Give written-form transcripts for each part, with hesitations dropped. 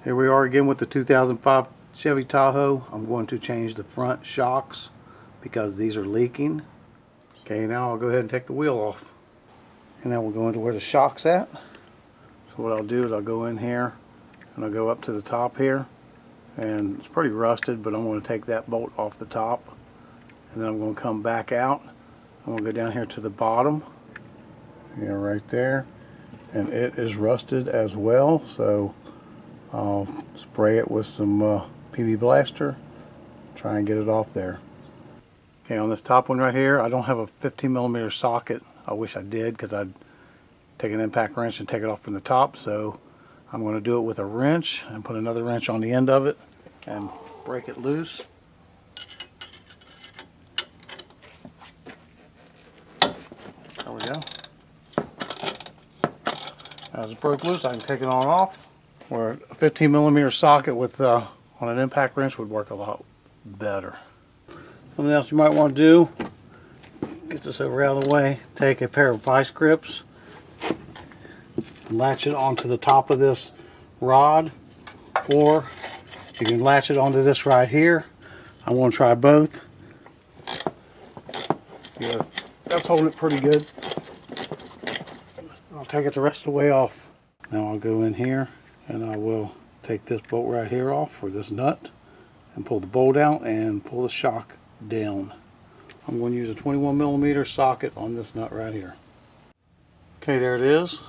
Here we are again with the 2005 Chevy Tahoe. I'm going to change the front shocks because these are leaking. Okay, now I'll go ahead and take the wheel off. And now we'll go into where the shock's at. So what I'll do is I'll go in here and I'll go up to the top here. And it's pretty rusted, but I'm going to take that bolt off the top. And then I'm going to come back out. I'm going to go down here to the bottom. Yeah, right there. And it is rusted as well, so I'll spray it with some PB Blaster, try and get it off there. Okay, on this top one right here, I don't have a 15mm socket. I wish I did, because I'd take an impact wrench and take it off from the top. So I'm going to do it with a wrench and put another wrench on the end of it and break it loose. There we go. As it broke loose, I can take it on off. Where a 15mm socket with on an impact wrench would work a lot better. Something else you might want to do, get this over out of the way, take a pair of vice grips, latch it onto the top of this rod, or you can latch it onto this right here. I'm going to try both. Yeah, that's holding it pretty good. I'll take it the rest of the way off. Now I'll go in here and I will take this bolt right here off, or this nut, and pull the bolt out and pull the shock down. I'm going to use a 21mm socket on this nut right here. Okay, there it is.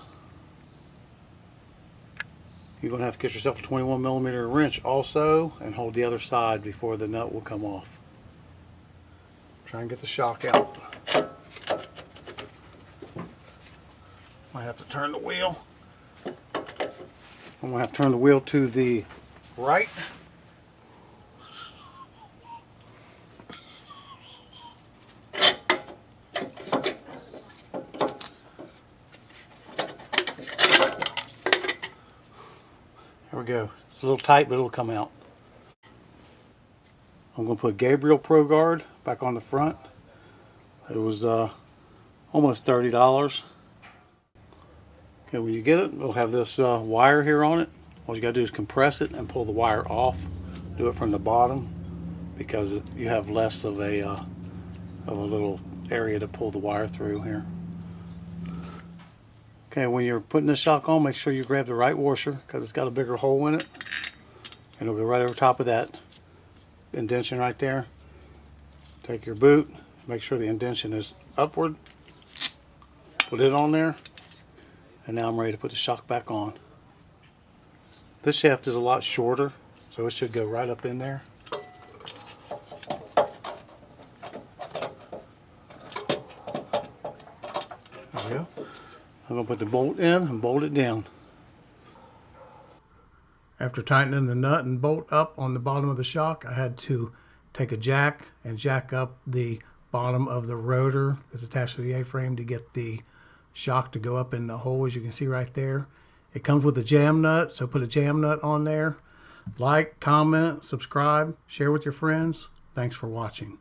You're going to have to get yourself a 21mm wrench also and hold the other side before the nut will come off. Try and get the shock out. Might have to turn the wheel. I'm going to have to turn the wheel to the right. There we go. It's a little tight, but it'll come out. I'm going to put Gabriel Pro Guard back on the front. It was almost $30. Okay, when you get it, it'll have this wire here on it. All you got to do is compress it and pull the wire off. Do it from the bottom because you have less of a little area to pull the wire through here. Okay, when you're putting the shock on, make sure you grab the right washer because it's got a bigger hole in it. And it'll go right over top of that indentation right there. Take your boot, make sure the indentation is upward. Put it on there. And now I'm ready to put the shock back on. This shaft is a lot shorter, so it should go right up in there. There we go. I'm going to put the bolt in and bolt it down. After tightening the nut and bolt up on the bottom of the shock, I had to take a jack and jack up the bottom of the rotor that's attached to the A-frame to get the shock to go up in the hole, as you can see right there. It comes with a jam nut, so put a jam nut on there. Like, comment, subscribe, share with your friends. Thanks for watching.